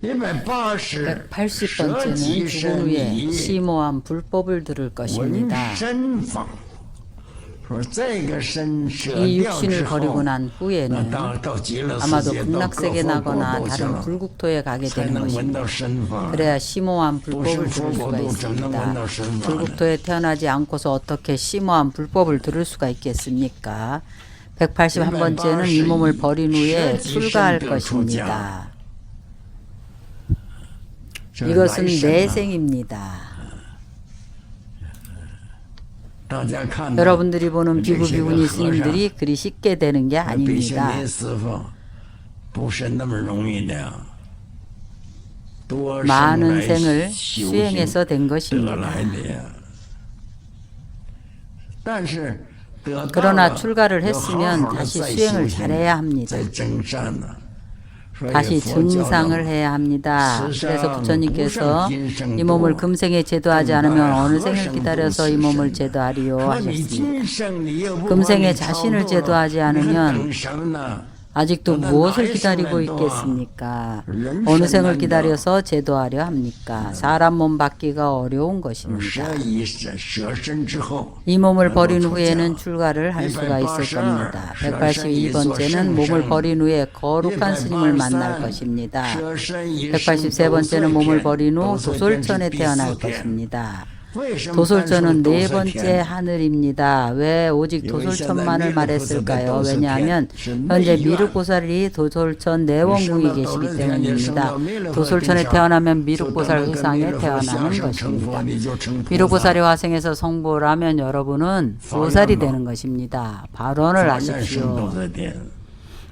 180번째는 죽은 후에 심오한 불법을 들을 것입니다. 이 육신을 버리고 난 후에는 아마도 극락세계 나거나 다른 불국토에 가게 되는 것입니다. 그래야 심오한 불법을 들을 수가 있습니다. 불국토에 태어나지 않고서 어떻게 심오한 불법을 들을 수가 있겠습니까? 181번째는 이 몸을 버린 후에 출가할 것입니다. 이것은 내생입니다. 여러분들이 보는 비구 비구니 스님들이 그리 쉽게 되는 게 아닙니다. 많은 생을 수행해서 된 것입니다. 그러나 출가를 했으면 다시 수행을 잘해야 합니다. 다시 증상을 해야 합니다. 그래서 부처님께서 이 몸을 금생에 제도하지 않으면 어느 생을 기다려서 이 몸을 제도하리요 하셨습니다. 금생에 자신을 제도하지 않으면 아직도 무엇을 기다리고 있겠습니까? 어느 생을 기다려서 제도하려 합니까? 사람 몸 받기가 어려운 것입니다. 이 몸을 버린 후에는 출가를 할 수가 있을 겁니다. 182번째는 몸을 버린 후에 거룩한 스님을 만날 것입니다. 183번째는 몸을 버린 후 도솔천에 태어날 것입니다. 도솔천은 네 번째 하늘입니다. 왜 오직 도솔천만을 말했을까요? 왜냐하면 현재 미륵보살이 도솔천 내원궁에 계시기 때문입니다. 도솔천에 태어나면 미륵보살 의상에 태어나는 것입니다. 미륵보살이 화생해서 성불을 하면 여러분은 보살이 되는 것입니다. 발언을 하십시오.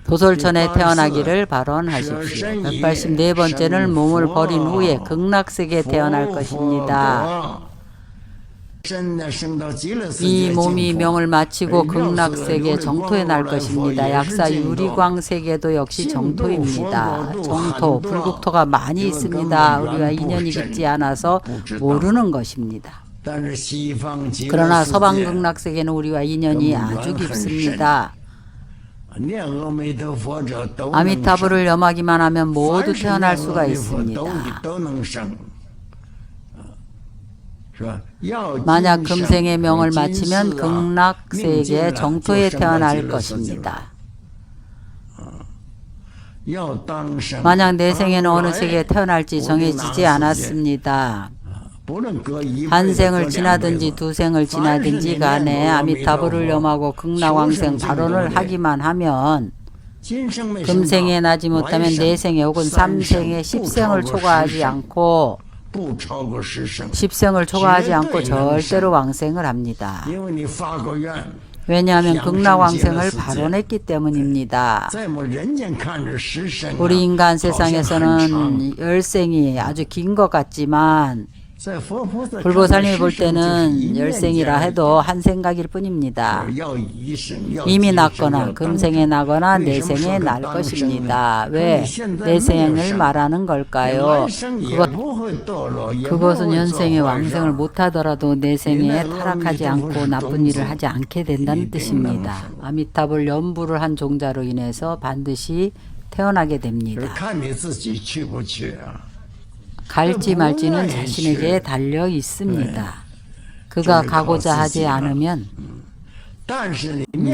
도솔천에 태어나기를 발언하십시오. 184번째는 몸을 버린 후에 극락세계에 태어날 것입니다. 이 몸이 명을 마치고 극락세계 정토에 날 것입니다. 약사 유리광세계도 역시 정토입니다. 정토, 불국토가 많이 있습니다. 우리가 인연이 깊지 않아서 모르는 것입니다. 그러나 서방 극락세계는 우리와 인연이 아주 깊습니다. 아미타불을 염하기만 하면 모두 태어날 수가 있습니다. 만약 금생의 명을 마치면 극락세계 정토에 태어날 것입니다. 만약 내 생에는 어느 세계에 태어날지 정해지지 않았습니다. 한 생을 지나든지 두 생을 지나든지 간에 아미타불을 염하고 극락왕생 발언을 하기만 하면 금생에 나지 못하면 내생에 혹은 삼생에 십생을 초과하지 않고 십생을 초과하지 않고 절대로 왕생을 합니다. 왜냐하면 극락왕생을 발언했기 때문입니다. 우리 인간 세상에서는 열생이 아주 긴 것 같지만 불보살님이 볼 때는 열생이라 해도 한 생각일 뿐입니다. 이미 났거나 금생에 나거나 내생에 날 것입니다. 왜 내생을 말하는 걸까요? 그것은 현생에 왕생을 못하더라도 내생에 타락하지 않고 나쁜 일을 하지 않게 된다는 뜻입니다. 아미타불 연부를 한 종자로 인해서 반드시 태어나게 됩니다. 갈지 말지는 자신에게 달려 있습니다. 그가 가고자 하지 않으면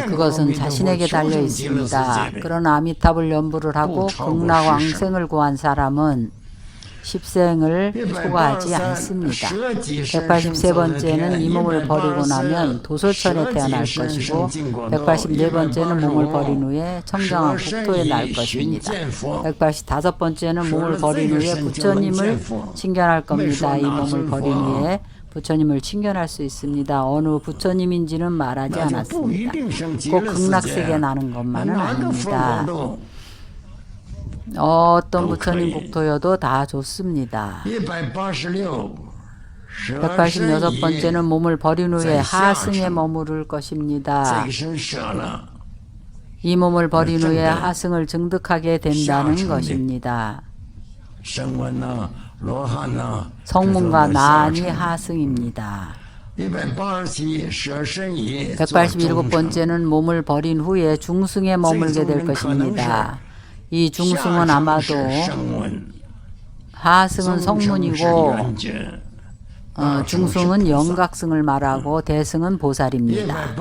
그것은 자신에게 달려 있습니다. 그러나 아미타불 연부를 하고 극락왕생을 구한 사람은 십생을 초과하지 않습니다. 183번째는 이 몸을 버리고 나면 도솔천에 태어날 것이고 184번째는 몸을 버린 후에 청정한 국토에 날 것입니다. 185번째는 몸을 버린 후에 부처님을 칭견할 겁니다. 이 몸을 버린 후에 부처님을 칭견할 수 있습니다. 어느 부처님인지는 말하지 않았습니다. 꼭 극락세계에 나는 것만은 아닙니다. 어떤 부처님 국토여도 다 좋습니다. 186번째는 몸을 버린 후에 하승에 머무를 것입니다. 이 몸을 버린 후에 하승을 증득하게 된다는 것입니다. 성문과 나안이 하승입니다. 187번째는 몸을 버린 후에 중승에 머물게 될 것입니다. 이 중승은 아마도 하승은 성문이고 중승은 영각승을 말하고 대승은 보살입니다.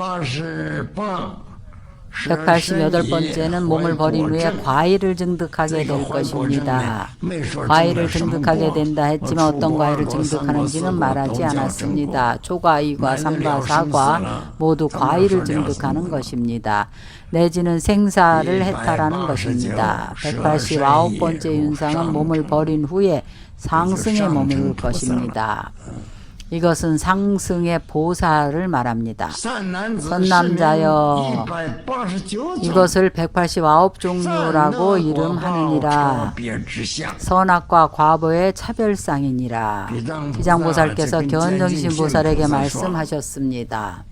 188번째는 몸을 버린 후에 과일을 증득하게 될 것입니다. 과일을 증득하게 된다 했지만 어떤 과일을 증득하는지는 말하지 않았습니다. 초과, 이과, 삼과, 사과 모두 과일을 증득하는 것입니다. 내지는 생사를 해탈하는 것입니다. 189번째 윤상은 몸을 버린 후에 상승에 머무를 것입니다. 이것은 상승의 보살을 말합니다. 선남자여, 이것을 189종류라고 이름하느니라. 선악과 과보의 차별상이니라. 지장보살께서 견정신보살에게 말씀하셨습니다.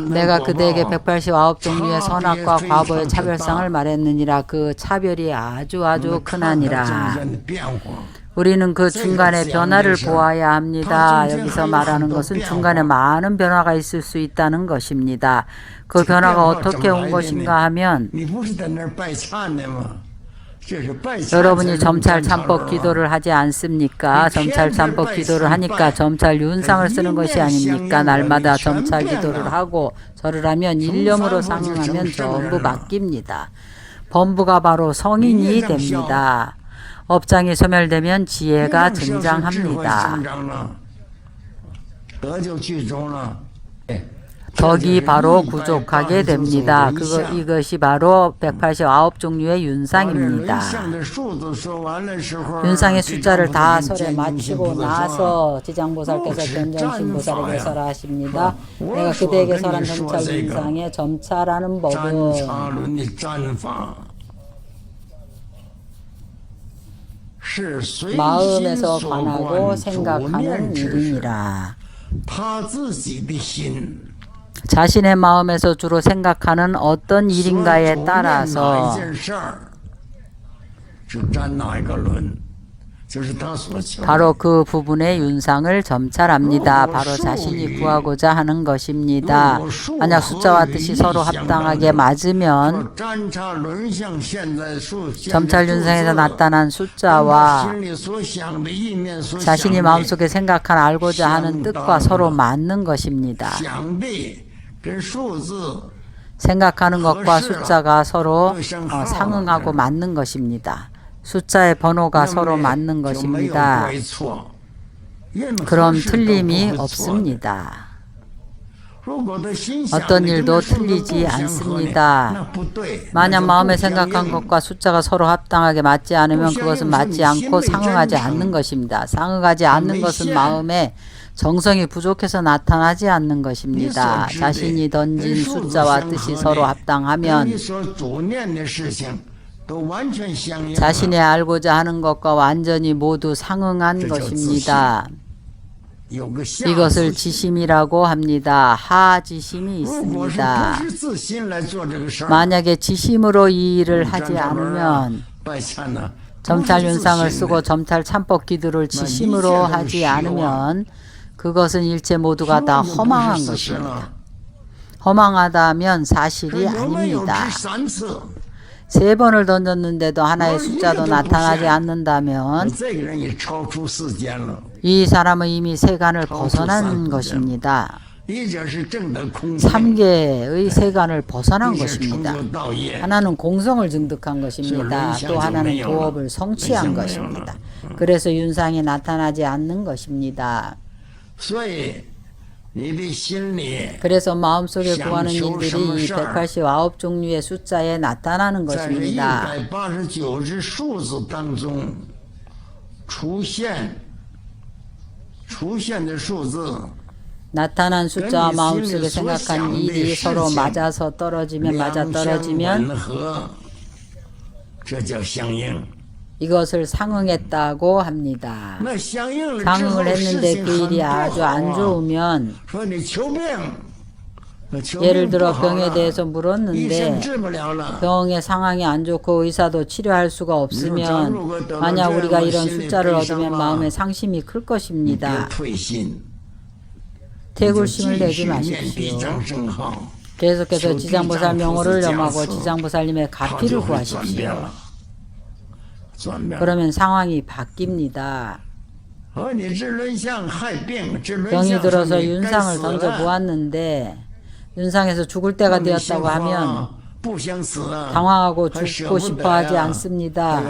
내가 그대에게 189종류의 선악과 과보의 차별상을 말했느니라. 그 차별이 아주 크나니라. 우리는 그 중간의 변화를 보아야 합니다. 여기서 말하는 것은 중간에 많은 변화가 있을 수 있다는 것입니다. 그 변화가 어떻게 온 것인가 하면 여러분이 점찰 참법 기도를 하지 않습니까? 점찰 참법 기도를 하니까 점찰 윤상을 쓰는 것이 아닙니까? 날마다 점찰 기도를 하고 절을 하면 일념으로 상응하면 전부 바뀝니다. 범부가 바로 성인이 됩니다. 업장이 소멸되면 지혜가 증장합니다. 덕이 바로 부족하게 됩니다. 이것이 바로 189종류의 윤상입니다. 윤상의 숫자를 다 설에 마치고 나서 지장보살께서 견정신보살에게 설하십니다. 내가 그대에게 설한 점찰 윤상의 점찰하는 법은 마음에서 관하고 생각하는 일이니라. 자신의 마음에서 주로 생각하는 어떤 일인가에 따라서 바로 그 부분의 윤상을 점찰합니다. 바로 자신이 구하고자 하는 것입니다. 만약 숫자와 뜻이 서로 합당하게 맞으면 점찰 윤상에서 나타난 숫자와 자신이 마음속에 생각한 알고자 하는 뜻과 서로 맞는 것입니다. 생각하는 것과 숫자가 서로 상응하고 맞는 것입니다. 숫자의 번호가 서로 맞는 것입니다. 그럼 틀림이 없습니다. 어떤 일도 틀리지 않습니다. 만약 마음에 생각한 것과 숫자가 서로 합당하게 맞지 않으면 그것은 맞지 않고 상응하지 않는 것입니다. 상응하지 않는 것은 마음에 정성이 부족해서 나타나지 않는 것입니다. 자신이 던진 숫자와 뜻이 서로 합당하면 자신이 알고자 하는 것과 완전히 모두 상응한 것입니다. 이것을 지심이라고 합니다. 하지심이 있습니다. 만약에 지심으로 이 일을 하지 않으면 점찰 윤상을 쓰고 점찰 참법 기도를 지심으로 하지 않으면 그것은 일체 모두가 다 허망한 것입니다. 허망하다면 사실이 아닙니다. 3번을 던졌는데도 하나의 숫자도 나타나지 않는다면 이 사람은 이미 세간을 벗어난 것입니다. 3개의 세간을 벗어난 것입니다. 하나는 공성을 증득한 것입니다. 또 하나는 도업을 성취한 것입니다. 그래서 윤상이 나타나지 않는 것입니다. 그래서 마음속에 구하는 일들이 이 189종류의 숫자에 나타나는 것입니다. 나타난 숫자와 마음속에 생각한 일이 서로 맞아서 떨어지면 이것을 상응했다고 합니다. 상응을 했는데 그 일이 아주 안 좋으면 예를 들어 병에 대해서 물었는데 병의 상황이 안 좋고 의사도 치료할 수가 없으면 만약 우리가 이런 숫자를 얻으면 마음의 상심이 클 것입니다. 태굴심을 내지 마십시오. 계속해서 지장보살 명호를 염하고 지장보살님의 가피를 구하십시오. 그러면 상황이 바뀝니다. 병이 들어서 윤상을 던져보았는데 윤상에서 죽을 때가 되었다고 하면 당황하고 죽고 싶어 하지 않습니다.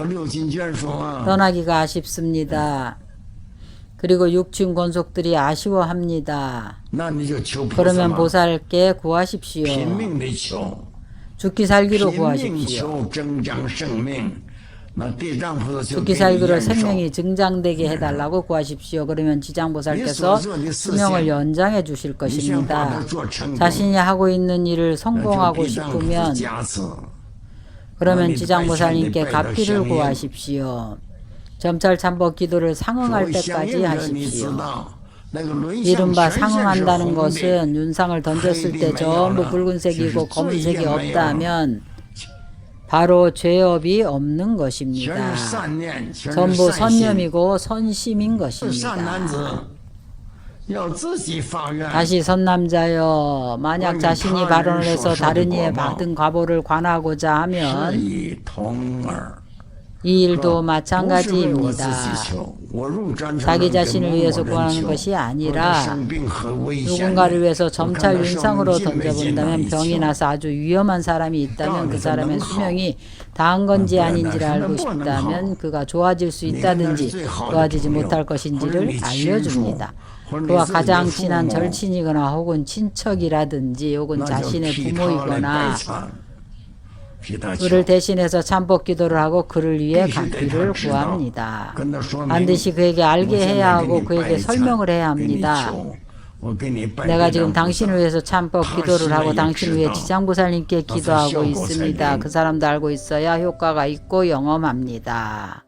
떠나기가 아쉽습니다. 그리고 육친 권속들이 아쉬워합니다. 그러면 보살께 구하십시오. 죽기 살기로 구하십시오. 죽기 살기로 생명이 증장되게 해달라고 구하십시오. 그러면 지장보살께서 수명을 연장해 주실 것입니다. 자신이 하고 있는 일을 성공하고 싶으면 그러면 지장보살님께 가피를 구하십시오. 점찰 참법 기도를 상응할 때까지 하십시오. 이른바 상응한다는 것은 윤상을 던졌을 때 전부 붉은색이고 검은색이 없다면 바로 죄업이 없는 것입니다. 전부 선념이고 선심인 것입니다. 다시 선남자여, 만약 자신이 발언을 해서 다른 이의 받은 과보를 관하고자 하면 이 일도 마찬가지입니다. 자기 자신을 위해서 구하는 것이 아니라 누군가를 위해서 점찰 윤상으로 던져본다면 병이 나서 아주 위험한 사람이 있다면 그 사람의 수명이 다한 건지 아닌지를 알고 싶다면 그가 좋아질 수 있다든지 좋아지지 못할 것인지를 알려줍니다. 그와 가장 친한 절친이거나 혹은 친척이라든지 혹은 자신의 부모이거나 그를 대신해서 참법 기도를 하고 그를 위해 가피를 구합니다. 반드시 그에게 알게 해야 하고 그에게 설명을 해야 합니다. 내가 지금 당신을 위해서 참법 기도를 하고 당신을 위해 지장보살님께 기도하고 있습니다. 그 사람도 알고 있어야 효과가 있고 영험합니다.